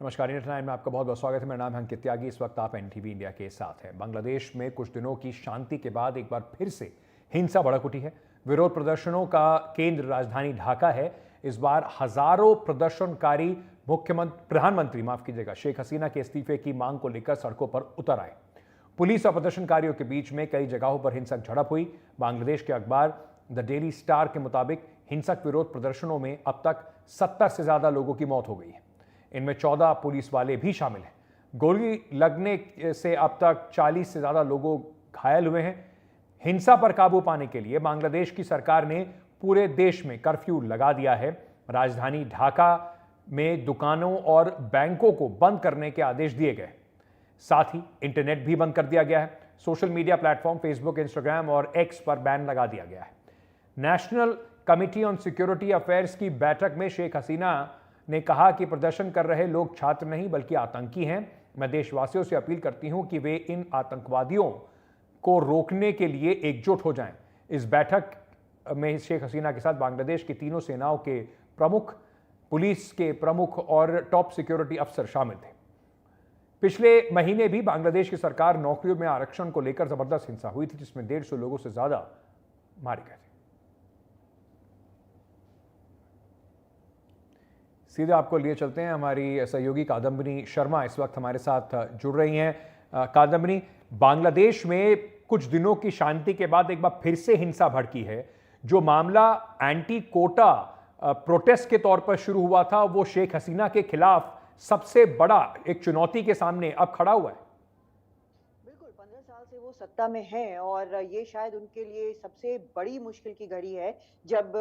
नमस्कार, India today में आपका बहुत बहुत स्वागत है। मेरा नाम है अंकित त्यागी। इस वक्त आप एनटीवी इंडिया के साथ हैं। बांग्लादेश में कुछ दिनों की शांति के बाद एक बार फिर से हिंसा भड़क उठी है। विरोध प्रदर्शनों का केंद्र राजधानी ढाका है। इस बार हजारों प्रदर्शनकारी प्रधानमंत्री शेख हसीना के इस्तीफे की मांग को लेकर सड़कों पर उतर आए। पुलिस और प्रदर्शनकारियों के बीच में कई जगहों पर हिंसक झड़प हुई। बांग्लादेश के अखबार द डेली स्टार के मुताबिक हिंसक विरोध प्रदर्शनों में अब तक 70 से ज्यादा लोगों की मौत हो गई है। इनमें 14 पुलिस वाले भी शामिल हैं। गोली लगने से अब तक 40 से ज्यादा लोग घायल हुए हैं। हिंसा पर काबू पाने के लिए बांग्लादेश की सरकार ने पूरे देश में कर्फ्यू लगा दिया है। राजधानी ढाका में दुकानों और बैंकों को बंद करने के आदेश दिए गए। साथ ही इंटरनेट भी बंद कर दिया गया है। Social media platform Facebook, Instagram और एक्स पर बैन लगा दिया गया है। National committee on security affairs की बैठक में शेख हसीना ने कहा कि प्रदर्शन कर रहे लोग छात्र नहीं बल्कि आतंकी हैं। मैं देशवासियों से अपील करती हूं कि वे इन आतंकवादियों को रोकने के लिए एकजुट हो जाएं। इस बैठक में शेख हसीना के साथ बांग्लादेश की तीनों सेनाओं के प्रमुख, पुलिस के प्रमुख और टॉप सिक्योरिटी अफसर शामिल थे। पिछले महीने भी बांग्लादेश की सरकार नौकरियों में आरक्षण को लेकर जबरदस्त हिंसा हुई थी, जिसमें 150 लोगों से ज्यादा मारे गए थे। सीधे आपको लिए चलते हैं। हमारी सहयोगी कादम्बनी शर्मा इस वक्त हमारे साथ जुड़ रही हैं। कादम्बनी, बांग्लादेश में कुछ दिनों की शांति के बाद एक बार फिर से हिंसा भड़की है। जो मामला एंटी कोटा प्रोटेस्ट के तौर पर शुरू हुआ था, वो शेख हसीना के खिलाफ सबसे बड़ा एक चुनौती के सामने अब खड़ा हुआ है। 15 साल से वो सत्ता में हैं और ये शायद उनके लिए सबसे बड़ी मुश्किल की घड़ी है। जब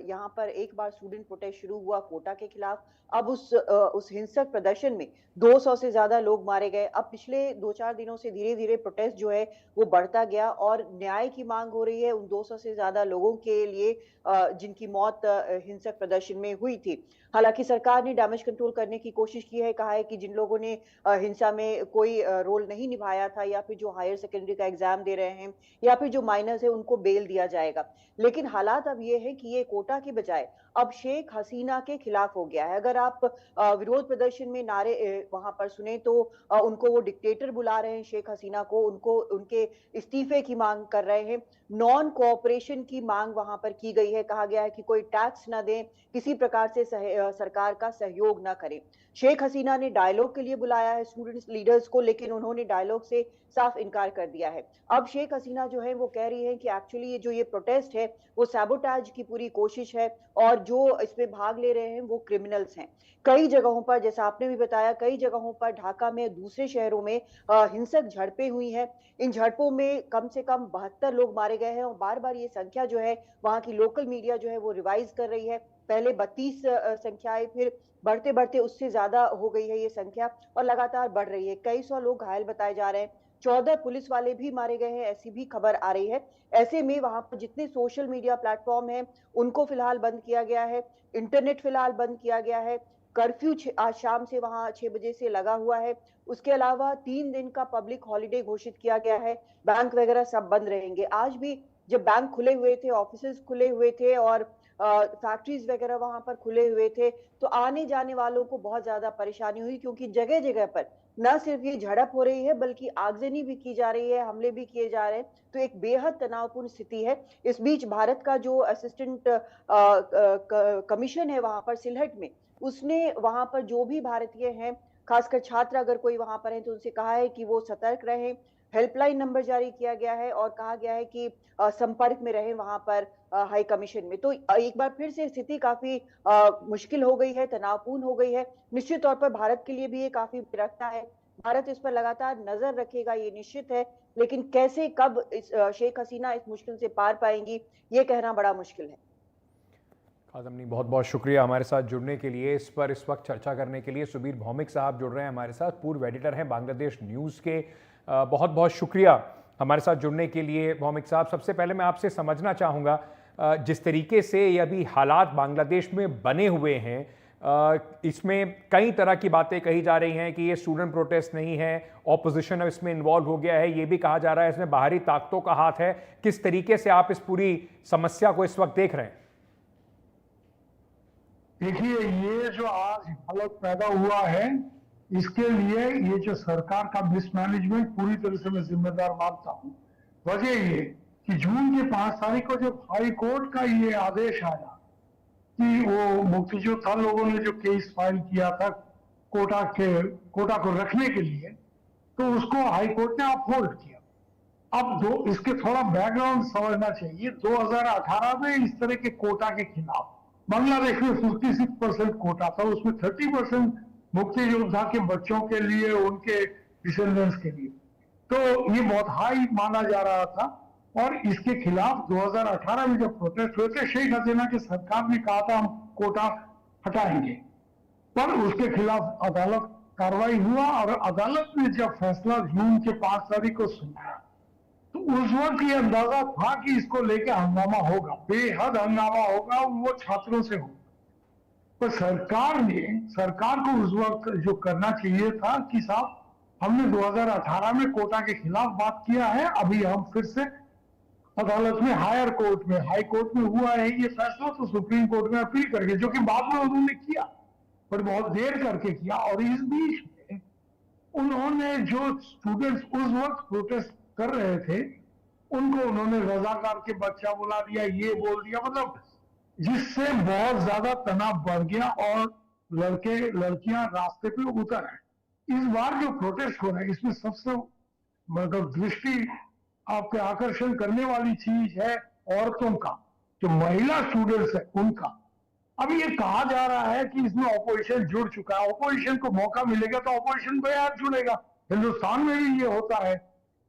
यहाँ पर एक बार स्टूडेंट प्रोटेस्ट शुरू हुआ कोटा के खिलाफ, अब उस हिंसक प्रदर्शन में 200 से ज्यादा लोग मारे गए। अब पिछले 2-4 दिनों से धीरे धीरे प्रोटेस्ट जो है वो बढ़ता गया और न्याय की मांग हो रही है उन 200 से ज्यादा लोगों के लिए जिनकी मौत हिंसक प्रदर्शन में हुई थी। हालांकि सरकार ने डैमेज कंट्रोल करने की कोशिश की है, कहा है कि जिन लोगों ने हिंसा में कोई रोल नहीं निभाया था या फिर जो हायर सेकेंडरी का एग्जाम दे रहे हैं या फिर जो माइनर्स है उनको बेल दिया जाएगा। लेकिन हालात अब ये है कि ये कोटा की बजाय अब शेख हसीना के खिलाफ हो गया है। अगर आप विरोध प्रदर्शन में नारे वहां पर सुने तो उनको वो डिक्टेटर बुला रहे हैं, शेख हसीना को, उनको उनके इस्तीफे की मांग कर रहे हैं। नॉन कोऑपरेशन की मांग वहां पर की गई है। कहा गया है कि कोई टैक्स ना दें, किसी प्रकार से सरकार का सहयोग ना करें। शेख हसीना ने डायलॉग के लिए बुलाया है स्टूडेंट्स लीडर्स को, लेकिन उन्होंने डायलॉग से साफ इनकार कर दिया है। अब शेख हसीना जो है वो कह रही है कि एक्चुअली ये प्रोटेस्ट है वो सैबोटाज की पूरी कोशिश है और जो इसमें भाग ले रहे हैं वो क्रिमिनल्स हैं। कई जगहों पर, जैसा आपने भी बताया, कई जगहों पर ढाका में, दूसरे शहरों में हिंसक झड़पें हुई हैं। इन झड़पों में कम से कम 72 लोग मारे गए हैं और बार बार ये संख्या जो है वहां की लोकल मीडिया जो है वो रिवाइज कर रही है। पहले 32 संख्याएं, फिर बढ़ते बढ़ते उससे ज्यादा हो गई है ये संख्या और लगातार बढ़ रही है। कई सौ लोग घायल बताए जा रहे हैं। 14 पुलिस वाले भी मारे गए हैं, ऐसी भी खबर आ रही है। ऐसे में वहां पर जितने सोशल मीडिया प्लेटफॉर्म हैं उनको फिलहाल बंद किया गया है। इंटरनेट फिलहाल बंद किया गया है। कर्फ्यू आज शाम से वहां 6 बजे से लगा हुआ है। उसके अलावा 3 दिन का पब्लिक हॉलिडे घोषित किया गया है। बैंक वगैरह सब बंद रहेंगे। आज भी जब बैंक खुले हुए थे, ऑफिसेज खुले हुए थे और फैक्ट्रीज वगैरह वहां पर खुले हुए थे, तो आने जाने वालों को बहुत ज्यादा परेशानी हुई, क्योंकि जगह जगह पर न सिर्फ ये झड़प हो रही है बल्कि आगजनी भी की जा रही है, हमले भी किए जा रहे हैं। तो एक बेहद तनावपूर्ण स्थिति है। इस बीच भारत का जो असिस्टेंट कमीशन है वहां पर सिलहट में, उसने वहां पर जो भी भारतीय हैं, खासकर छात्र अगर कोई वहां पर है, तो उनसे कहा है कि वो सतर्क रहें। हेल्पलाइन नंबर जारी किया गया है और कहा गया है कि संपर्क में रहें वहां पर हाई कमीशन में। तो एक बार फिर से स्थिति काफी मुश्किल हो गई है, तनावपूर्ण हो गई है। निश्चित तौर पर भारत के लिए भी ये काफी रखता है। भारत इस पर लगातार नजर रखेगा, ये निश्चित है। लेकिन कैसे, कब शेख हसीना इस मुश्किल से पार पाएंगी, ये कहना बड़ा मुश्किल है। कादम्बनी, बहुत बहुत शुक्रिया हमारे साथ जुड़ने के लिए। इस पर इस वक्त चर्चा करने के लिए सुबीर भौमिक साहब जुड़ रहे हैं हमारे साथ, पूर्व एडिटर हैं बांग्लादेश न्यूज़ के। बहुत बहुत शुक्रिया हमारे साथ जुड़ने के लिए भौमिक साहब। सबसे पहले मैं आपसे समझना चाहूँगा, जिस तरीके से ये अभी हालात बांग्लादेश में बने हुए हैं, इसमें कई तरह की बातें कही जा रही हैं कि ये स्टूडेंट प्रोटेस्ट नहीं है, ऑपोजिशन अब इसमें इन्वॉल्व हो गया है, ये भी कहा जा रहा है इसमें बाहरी ताकतों का हाथ है। किस तरीके से आप इस पूरी समस्या को इस वक्त देख रहे हैं? देखिए, ये जो आज हालत पैदा हुआ है इसके लिए ये जो सरकार का मिसमैनेजमेंट पूरी तरह से मैं जिम्मेदार मानता हूँ। वजह ये कि जून के 5 तारीख को जब हाई कोर्ट का ये आदेश आया कि वो मुक्तियोद्धा लोगों ने जो केस फाइल किया था कोटा को रखने के लिए, तो उसको हाई कोर्ट ने अपहोल्ड किया। अब इसके थोड़ा बैकग्राउंड समझना चाहिए। 2018 में इस तरह के कोटा के खिलाफ बांग्लादेश में 56% कोटा था, उसमें 30% मुक्ति योद्धा के बच्चों के लिए, उनके डिसेंडेंट्स के लिए, तो ये बहुत हाई माना जा रहा था। और इसके खिलाफ 2018 में जब प्रोटेस्ट हुए थे, शेख हसीना की सरकार ने कहा था हम कोटा हटाएंगे, पर उसके खिलाफ अदालत कार्रवाई हुआ और अदालत ने जब फैसला जून के 5 तारीख को सुनाया, तो उस वक्त ये अंदाजा था कि इसको लेके हंगामा होगा, बेहद हंगामा होगा, वो छात्रों से होगा। पर सरकार को उस वक्त जो करना चाहिए था कि साहब हमने 2018 में कोटा के खिलाफ बात किया है, अभी हम फिर से अदालत में हाई कोर्ट में हुआ है ये फैसला, तो सुप्रीम कोर्ट में अपील करके, जो कि बाद में उन्होंने किया, पर बहुत देर करके किया। और इस बीच में उन्होंने जो स्टूडेंट्स उस वक्त प्रोटेस्ट कर रहे थे, उनको उन्होंने रजाकार के बच्चा बुला दिया, ये बोल दिया, मतलब जिससे बहुत ज्यादा तनाव बढ़ गया और लड़के लड़कियां रास्ते पे उतर आए। इस बार जो प्रोटेस्ट हो रहा है, इसमें सबसे मतलब दृष्टि आपके आकर्षण करने वाली चीज है औरतों का, जो महिला स्टूडेंट्स है उनका। अब ये कहा जा रहा है कि इसमें ऑपोजिशन जुड़ चुका है, ऑपोजिशन को मौका मिलेगा तो ऑपोजिशन पे यार जुड़ेगा। हिंदुस्तान में भी ये होता है,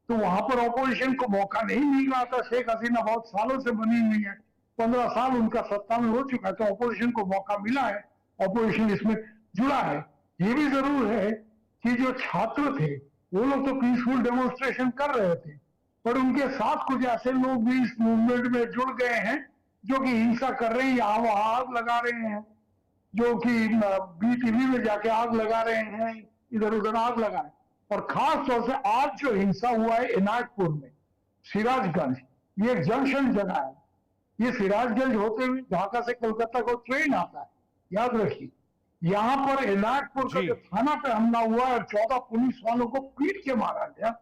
तो वहां पर ऑपोजिशन को मौका नहीं मिल रहा था। शेख हसीना बहुत सालों से बनी हुई है, 15 साल उनका सत्ता में हो चुका है, तो ऑपोजिशन को मौका मिला है, ऑपोजिशन इसमें जुड़ा है। ये भी जरूर है कि जो छात्र थे वो लोग तो पीसफुल डेमोन्स्ट्रेशन कर रहे थे, पर उनके साथ कुछ ऐसे लोग भी इस मूवमेंट में जुड़ गए हैं जो कि हिंसा कर रहे हैं, यहाँ वहां आग लगा रहे हैं, जो कि BTV में जाके आग लगा रहे हैं, इधर उधर आग लगा रहे हैं। और खास तौर से आज जो हिंसा हुआ है इनायतपुर में, सिराजगंज, ये एक जंक्शन जगह है। ये सिराजगंज होते हुए ढाका से कोलकाता को ट्रेन आता है, याद रखिए। यहाँ पर इनायतपुर का जो थाना पे हमला हुआ और 14 पुलिस वालों को पीट के मारा गया,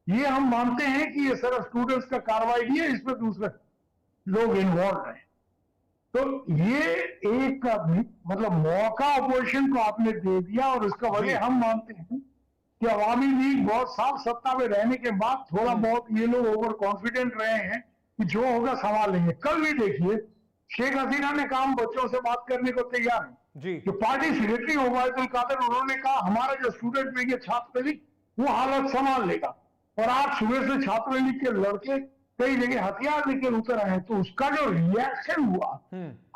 ये हम मानते हैं कि ये सिर्फ स्टूडेंट्स का कार्रवाई नहीं है, इसमें दूसरे लोग इन्वॉल्व हैं। तो ये एक मतलब मौका अपोजिशन को आपने दे दिया, और इसका वजह हम मानते हैं कि अवामी लीग बहुत साल सत्ता में रहने के बाद थोड़ा बहुत ये लोग ओवर कॉन्फिडेंट रहे हैं कि जो होगा संभाल लेंगे। कल भी देखिए शेख हसीना ने कहा हम बच्चों से बात करने को तैयार हैं जी। जो पार्टी सेक्रेटरी ओवैदुल कादिर, उन्होंने कहा हमारा जो स्टूडेंट विंग है छात्र लीग, वो हालत संभाल लेगा। और आज सुबह से छात्र लीग के लड़के कई जगह हथियार लेकर उतर आए हैं, तो उसका जो रिएक्शन हुआ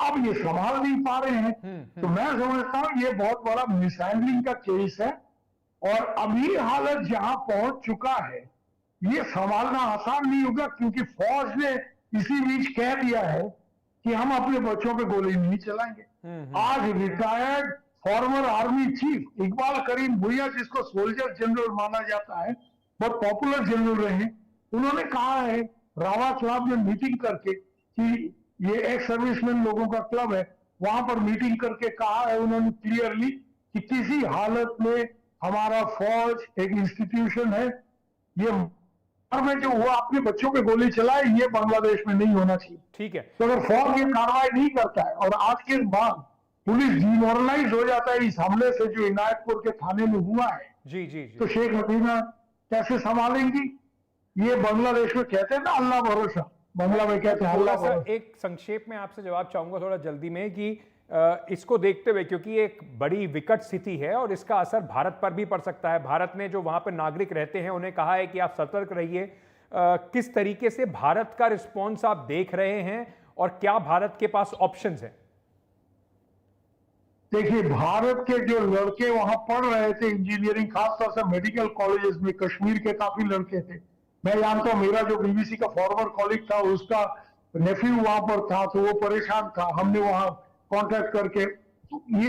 अब ये संभाल नहीं पा रहे हैं। तो मैं समझता हूँ ये बहुत बड़ा मिसहैंडलिंग का केस है, और अभी हालत जहां पहुंच चुका है ये संभालना आसान नहीं होगा, क्योंकि फौज ने इसी बीच कह दिया है कि हम अपने बच्चों पे गोली नहीं चलाएंगे। आज retired former army chief Iqbal Karim Bhuiyan, जिसको सोल्जर जनरल माना जाता है, बहुत पॉपुलर जनरल रहे, उन्होंने कहा है रावा क्लब में मीटिंग करके कि ये एक्स सर्विसमैन लोगों का क्लब है, वहां पर मीटिंग करके कहा है उन्होंने क्लियरली कि किसी हालत में हमारा फौज एक इंस्टीट्यूशन है, ये में जो हुआ अपने बच्चों पे गोली चलाए, ये बांग्लादेश में नहीं होना चाहिए। ठीक है, तो अगर फौज ये कार्रवाई नहीं करता है और आज के बाद पुलिस डिमोरलाइज हो जाता है इस हमले से जो इनायतपुर के थाने में हुआ है, जी जी जी, तो शेख हसीना कैसे संभालेंगी? ये बांग्लादेश में कहते हैं ना अल्लाह भरोसा, बांग्ला में कहते हैं अल्लाह भरोसा। एक संक्षेप में आपसे जवाब चाहूंगा थोड़ा जल्दी में कि इसको देखते हुए, क्योंकि एक बड़ी विकट स्थिति है और इसका असर भारत पर भी पड़ सकता है। भारत ने जो वहां पर नागरिक रहते हैं उन्हें कहा है कि आप सतर्क रहिए। किस तरीके से भारत का रिस्पॉन्स आप देख रहे हैं और क्या भारत के पास ऑप्शंस हैं? देखिए, भारत के जो लड़के वहां पढ़ रहे थे इंजीनियरिंग, खासतौर से मेडिकल कॉलेजेस में, कश्मीर के काफी लड़के थे। मैं जानता हूं, मेरा जो BBC का फॉर्मर कॉलीग था उसका नेफ्यू वहां पर था, तो वो परेशान था। हमने वहां कॉन्टेक्ट करके ये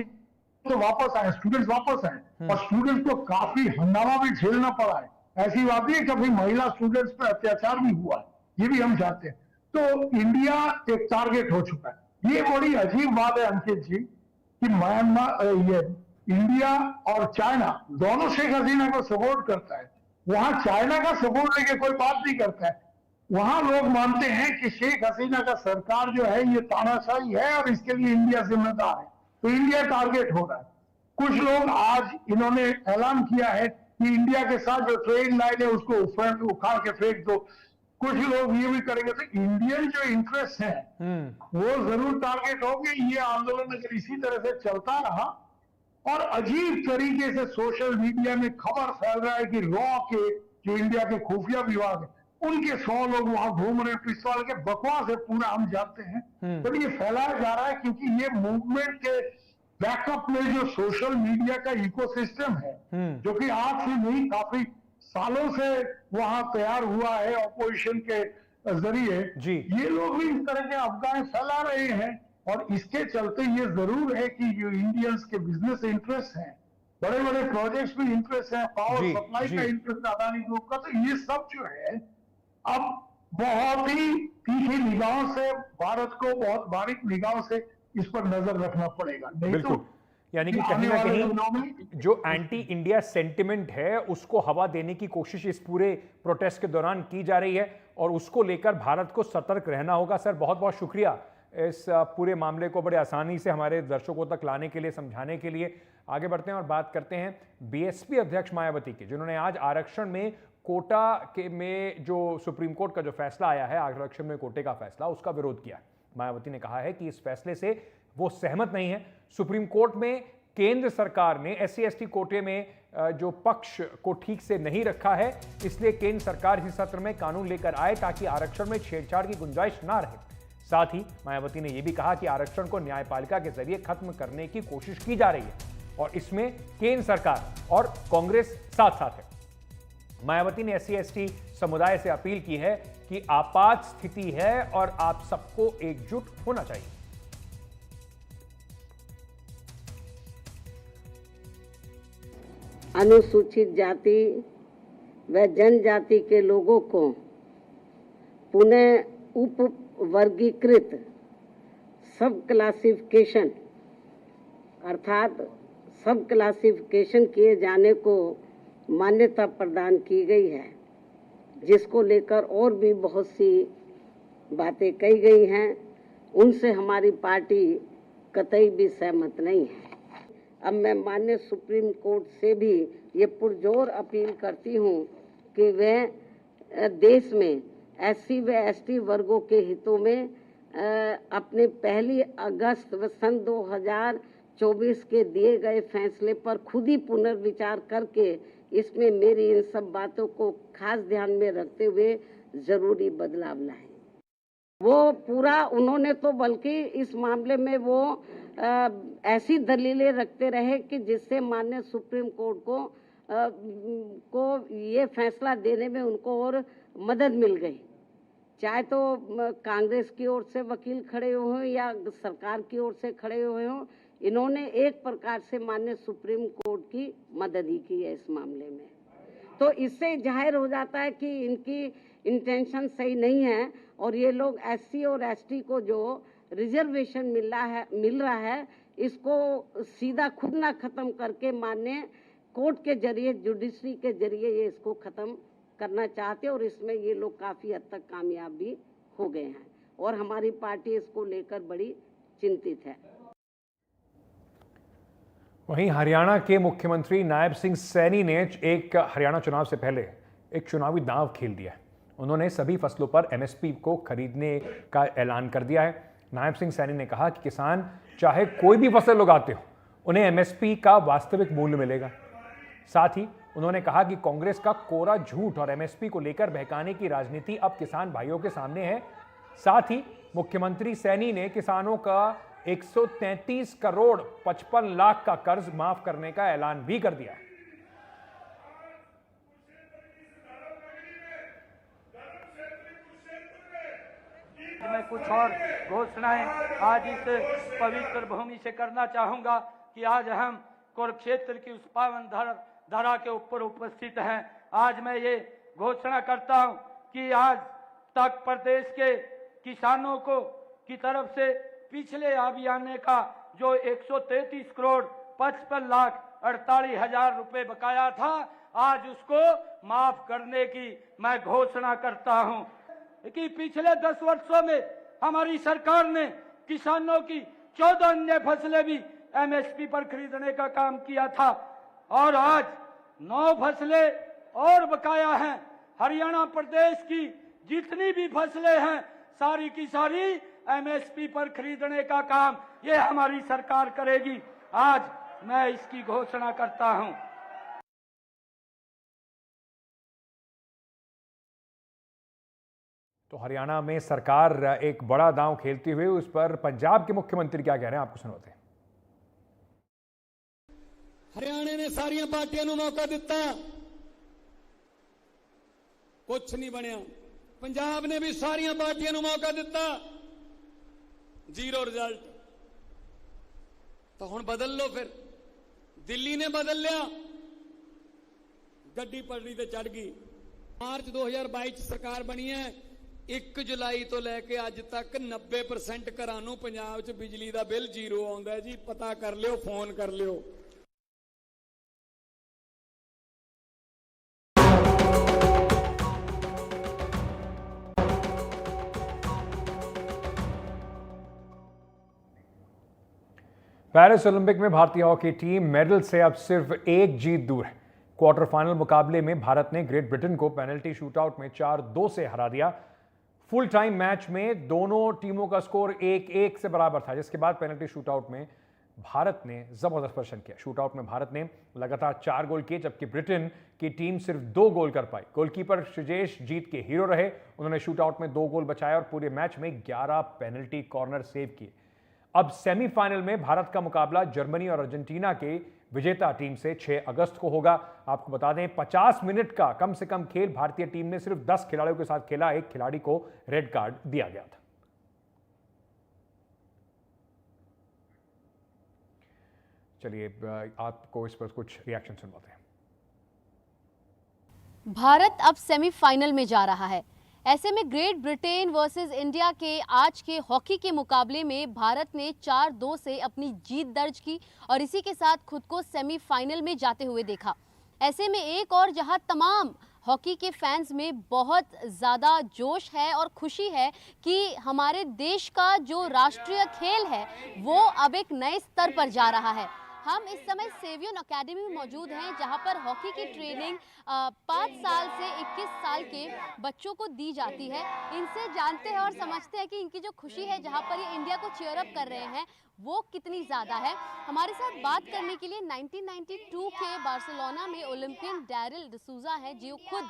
तो वापस आए, स्टूडेंट्स वापस आए, और स्टूडेंट्स को काफी हंगामा भी झेलना पड़ा है। ऐसी बात नहीं है कभी महिला स्टूडेंट्स पर अत्याचार भी हुआ है, ये भी हम जानते हैं। तो इंडिया एक टारगेट हो चुका है। ये बड़ी अजीब बात है अंकित जी कि म्यांमार, ये इंडिया और चाइना दोनों शेख हसीना को सपोर्ट करता है। वहां चाइना का सपोर्ट लेके कोई बात नहीं करता है। वहां लोग मानते हैं कि शेख हसीना का सरकार जो है ये तानाशाही है और इसके लिए इंडिया जिम्मेदार है, तो इंडिया टारगेट हो रहा है। कुछ लोग आज इन्होंने ऐलान किया है कि इंडिया के साथ जो ट्रेन लाइन है उसको उखाड़ के फेंक दो। कुछ लोग ये भी करेंगे, तो इंडियन जो इंटरेस्ट है वो जरूर टारगेट होंगे। ये आंदोलन अगर इसी तरह से चलता रहा और अजीब तरीके से सोशल मीडिया में खबर फैल रहा है कि रॉ के जो इंडिया के खुफिया विभाग है उनके 100 लोग वहां घूम रहे हैं पिस्तौल के, बकवास है पूरा, हम जानते हैं। तो ये फैलाया जा रहा है क्योंकि ये मूवमेंट के बैकअप में जो सोशल मीडिया का इकोसिस्टम है जो कि आज से नहीं काफी सालों से वहां तैयार हुआ है ऑपोजिशन के जरिए, ये लोग भी इस तरह के अफवाहें फैला रहे हैं। और इसके चलते ये जरूर है कि जो इंडियंस के बिजनेस इंटरेस्ट हैं, बड़े बड़े प्रोजेक्ट्स में इंटरेस्ट है, पावर सप्लाई का इंटरेस्ट अदानी ग्रुप का, तो ये सब जो है अब बहुत ही तीखी निगाहों से भारत को बहुत बारीक निगाहों से इस पर नजर रखना पड़ेगा। नहीं तो यानी कि कहीं ना कहीं जो एंटी इंडिया सेंटिमेंट है उसको हवा देने की कोशिश इस पूरे प्रोटेस्ट के दौरान की जा रही है और उसको लेकर भारत को सतर्क रहना होगा। सर बहुत बहुत शुक्रिया इस पूरे मामले को बड़े आसानी से हमारे दर्शकों तक लाने के लिए, समझाने के लिए। आगे बढ़ते हैं और बात करते हैं बीएसपी अध्यक्ष मायावती की, जिन्होंने आज आरक्षण में कोटा के में जो सुप्रीम कोर्ट का जो फैसला आया है, आरक्षण में कोटे का फैसला, उसका विरोध किया। मायावती ने कहा है कि इस फैसले से वो सहमत नहीं है। सुप्रीम कोर्ट में केंद्र सरकार ने SC/ST कोटे में जो पक्ष को ठीक से नहीं रखा है, इसलिए केंद्र सरकार इस सत्र में कानून लेकर आए ताकि आरक्षण में छेड़छाड़ की गुंजाइश ना रहे। साथ ही मायावती ने यह भी कहा कि आरक्षण को न्यायपालिका के जरिए खत्म करने की कोशिश की जा रही है और इसमें केंद्र सरकार और कांग्रेस साथ साथ है। मायावती ने SC/ST समुदाय से अपील की है कि आपात स्थिति है और आप सबको एकजुट होना चाहिए। अनुसूचित जाति व जनजाति के लोगों को पुनः उप वर्गीकृत सब क्लासिफिकेशन अर्थात सब क्लासिफिकेशन किए जाने को मान्यता प्रदान की गई है, जिसको लेकर और भी बहुत सी बातें कही गई हैं। उनसे हमारी पार्टी कतई भी सहमत नहीं है। अब मैं माननीय सुप्रीम कोर्ट से भी ये पुरजोर अपील करती हूँ कि वह देश में SC व ST वर्गों के हितों में अपने 1 अगस्त व सन 2024 के दिए गए फैसले पर खुद ही पुनर्विचार करके इसमें मेरी इन सब बातों को खास ध्यान में रखते हुए जरूरी बदलाव लाएं। वो पूरा उन्होंने तो बल्कि इस मामले में वो ऐसी दलीलें रखते रहे कि जिससे माननीय सुप्रीम कोर्ट को ये फैसला देने में उनको और मदद मिल गई। चाहे तो कांग्रेस की ओर से वकील खड़े हुए हों या सरकार की ओर से खड़े हुए हों, इन्होंने एक प्रकार से माननीय सुप्रीम कोर्ट की मदद ही की है इस मामले में। तो इससे जाहिर हो जाता है कि इनकी इंटेंशन सही नहीं है और ये लोग SC और ST को जो रिजर्वेशन मिल रहा है इसको सीधा खुद ना खत्म करके माननीय कोर्ट के जरिए, जुडिशरी के जरिए ये इसको खत्म करना चाहते हैं और इसमें ये लोग काफी हद तक कामयाब भी हो गए हैं और हमारी पार्टी इसको लेकर बड़ी चिंतित है। वहीं हरियाणा के मुख्यमंत्री नायब सिंह सैनी ने एक हरियाणा चुनाव से पहले एक चुनावी दांव खेल दिया है। उन्होंने सभी फसलों पर MSP को खरीदने का ऐलान कर दिया है। नायब सिंह सैनी ने कहा कि किसान चाहे कोई भी फसल उगाते हो, उन्हें MSP का वास्तविक मूल्य मिलेगा। साथ ही उन्होंने कहा कि कांग्रेस का कोरा झूठ और MSP को लेकर बहकाने की राजनीति अब किसान भाइयों के सामने है। साथ ही मुख्यमंत्री सैनी ने किसानों का 133 करोड़ 55 लाख का कर्ज माफ करने का ऐलान भी कर दिया है। मैं कुछ और घोषणाएं आज इस पवित्र भूमि से करना चाहूंगा कि आज हम कुरुक्षेत्र की उस पावन धरा के ऊपर उपस्थित हैं। आज मैं ये घोषणा करता हूं कि आज तक प्रदेश के किसानों को की तरफ से पिछले अभियान का जो 133 करोड़ 55,48,000 रुपए बकाया था, आज उसको माफ करने की मैं घोषणा करता हूं कि पिछले 10 वर्षों में हमारी सरकार ने किसानों की 14 अन्य फसलें भी एमएसपी पर खरीदने का काम किया था और आज 9 फसलें और बकाया हैं। हरियाणा प्रदेश की जितनी भी फसलें हैं सारी की सारी एमएसपी पर खरीदने का काम ये हमारी सरकार करेगी। आज मैं इसकी घोषणा करता हूं। तो हरियाणा में सरकार एक बड़ा दांव खेलती हुई, उस पर पंजाब के मुख्यमंत्री क्या कह रहे हैं आपको सुनाते हैं। हरियाणा ने सारिया पार्टियों को मौका दिता, कुछ नहीं बनया। पंजाब ने भी सारिया पार्टियों को मौका दिता, जीरो रिजल्ट। तो हुण बदल लो फिर। दिल्ली ने बदल लिया, गड्डी पटड़ी ते चढ़ गई। मार्च 2022 सरकार बनी है। 1 जुलाई तो लैके अज तक 90% घरां नूं पंजाब च बिजली दा बिल जीरो आउंदा है जी। पता कर लियो, फोन कर लियो। पेरिस ओलंपिक में भारतीय हॉकी टीम मेडल से अब सिर्फ एक जीत दूर है। क्वार्टर फाइनल मुकाबले में भारत ने ग्रेट ब्रिटेन को पेनल्टी शूटआउट में 4-2 से हरा दिया। फुल टाइम मैच में दोनों टीमों का स्कोर 1-1 से बराबर था, जिसके बाद पेनल्टी शूटआउट में भारत ने जबरदस्त प्रदर्शन किया। शूटआउट में भारत ने लगातार 4 गोल किए, जबकि ब्रिटेन की टीम सिर्फ 2 गोल कर पाई। गोलकीपर श्रीजेश जीत के हीरो रहे। उन्होंने शूटआउट में 2 गोल बचाए और पूरे मैच में 11 पेनल्टी कॉर्नर सेव किए। अब सेमीफाइनल में भारत का मुकाबला जर्मनी और अर्जेंटीना के विजेता टीम से 6 अगस्त को होगा। आपको बता दें 50 मिनट का कम से कम खेल भारतीय टीम ने सिर्फ 10 खिलाड़ियों के साथ खेला। एक खिलाड़ी को रेड कार्ड दिया गया था। चलिए आपको इस पर कुछ रिएक्शन सुनवाते हैं। भारत अब सेमीफाइनल में जा रहा है। ऐसे में ग्रेट ब्रिटेन वर्सेस इंडिया के आज के हॉकी के मुकाबले में भारत ने 4-2 से अपनी जीत दर्ज की और इसी के साथ खुद को सेमीफाइनल में जाते हुए देखा। ऐसे में एक और जहां तमाम हॉकी के फैंस में बहुत ज़्यादा जोश है और खुशी है कि हमारे देश का जो राष्ट्रीय खेल है वो अब एक नए स्तर पर जा रहा है। हम इस समय सेवियन अकेडमी में मौजूद हैं, जहां पर हॉकी की ट्रेनिंग 5 साल से 21 साल के बच्चों को दी जाती है। इनसे जानते हैं और समझते हैं कि इनकी जो खुशी है, जहां पर ये इंडिया को चीयर अप कर रहे हैं, वो कितनी ज़्यादा है। हमारे साथ बात करने के लिए 1992 के बार्सिलोना में ओलंपियन डैरिल डिसूजा हैं, जो खुद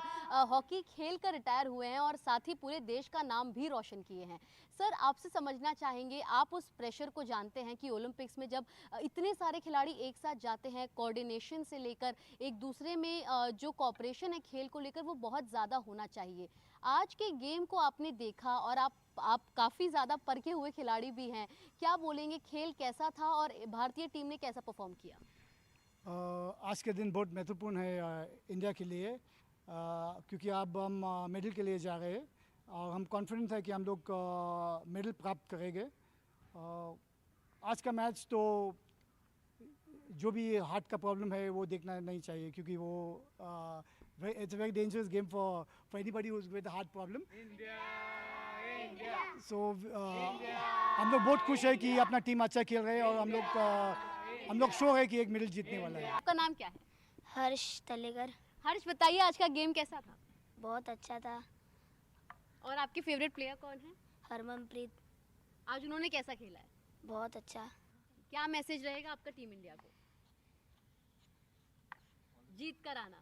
हॉकी खेल कर रिटायर हुए हैं और साथ ही पूरे देश का नाम भी रोशन किए हैं। सर, आपसे समझना चाहेंगे, आप उस प्रेशर को जानते हैं कि ओलंपिक्स में जब इतने सारे खिलाड़ी एक साथ जाते हैं, कोऑर्डिनेशन से लेकर एक दूसरे में जो कोऑपरेशन है खेल को लेकर, वो बहुत ज़्यादा होना चाहिए। आज के गेम को आपने देखा और आप काफ़ी ज़्यादा परखे हुए खिलाड़ी भी हैं, क्या बोलेंगे, खेल कैसा था और भारतीय टीम ने कैसा परफॉर्म किया? आज के दिन बहुत महत्वपूर्ण है इंडिया के लिए, क्योंकि अब हम मेडल के लिए जा रहे हैं और हम कॉन्फिडेंट है कि हम लोग मेडल प्राप्त करेंगे। आज का मैच तो जो भी हार्ट का प्रॉब्लम है वो देखना नहीं चाहिए, क्योंकि वो it's a very dangerous game for anybody who is with heart problem. So हम लोग बहुत खुश है कि अपना टीम अच्छा खेल रहे हैं और हम लोग श्योर है कि एक मेडल जीतने वाला है। आपका नाम क्या है? हर्ष तलेगर। हर्ष, बताइए आज का गेम कैसा था? बहुत अच्छा था। और आपके फेवरेट प्लेयर कौन है? हरमनप्रीत। आज उन्होंने कैसा खेला है? बहुत अच्छा। क्या मैसेज रहेगा आपका टीम इंडिया को? जीत कर आना,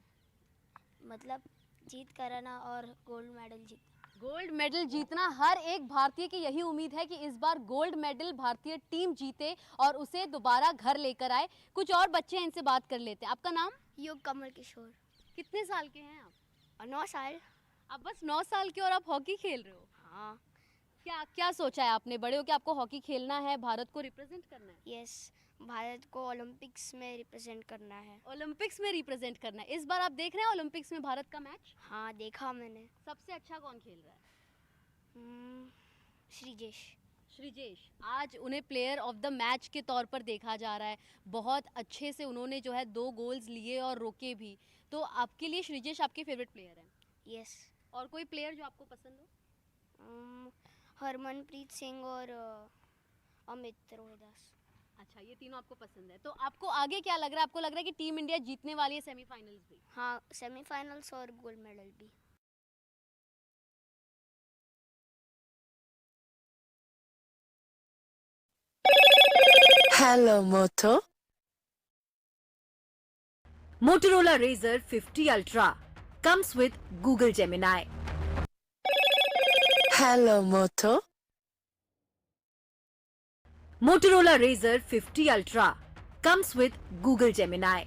मतलब जीत कर आना और गोल्ड मेडल जीत। गोल्ड मेडल जीतना हर एक भारतीय की यही उम्मीद है कि इस बार गोल्ड मेडल भारतीय टीम जीते और उसे दोबारा घर लेकर आए। कुछ और बच्चे हैं, इनसे बात कर लेते हैं। आपका नाम? युग कमल किशोर। कितने साल के हैं आप? 9 साल। आप बस 9 साल के और आप हॉकी खेल रहे हो? हाँ। क्या सोचा है आपने बड़े हो कि आपको हॉकी खेलना है, भारत को रिप्रेजेंट करना है? यस, भारत को ओलंपिक्स में रिप्रेजेंट करना है। ओलंपिक्स में रिप्रेजेंट करना है। इस बार आप देख रहे हैं ओलंपिक्स में भारत का मैच? हाँ, देखा मैंने। सबसे अच्छा कौन खेल रहा है? श्रीजेश। श्रीजेश, आज उन्हें प्लेयर ऑफ द मैच के तौर पर देखा जा रहा है। बहुत अच्छे से उन्होंने जो है 2 गोल्स लिए और रोके भी। तो आपके लिए श्रीजेश आपके फेवरेट प्लेयर हैं? यस। और कोई प्लेयर जो आपको पसंद हो? हरमनप्रीत सिंह और अमित रोहिदास। अच्छा, ये तीनों आपको पसंद है। तो आपको आगे क्या लग रहा है? आपको लग रहा है कि टीम इंडिया जीतने वाली है सेमीफाइनल्स भी? हाँ, सेमीफाइनल्स और गोल्ड मेडल भी। Hello Moto. Motorola Razr 50 Ultra comes with Google Gemini. Hello Moto. Motorola Razr 50 Ultra comes with Google Gemini.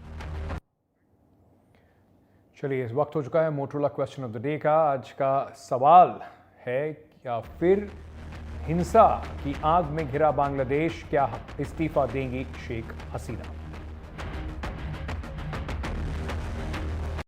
चलिए, इस वक्त हो चुका है Motorola question of the day का। आज का सवाल है, क्या फिर हिंसा की आग में घिरा बांग्लादेश, क्या इस्तीफा देंगी शेख हसीना?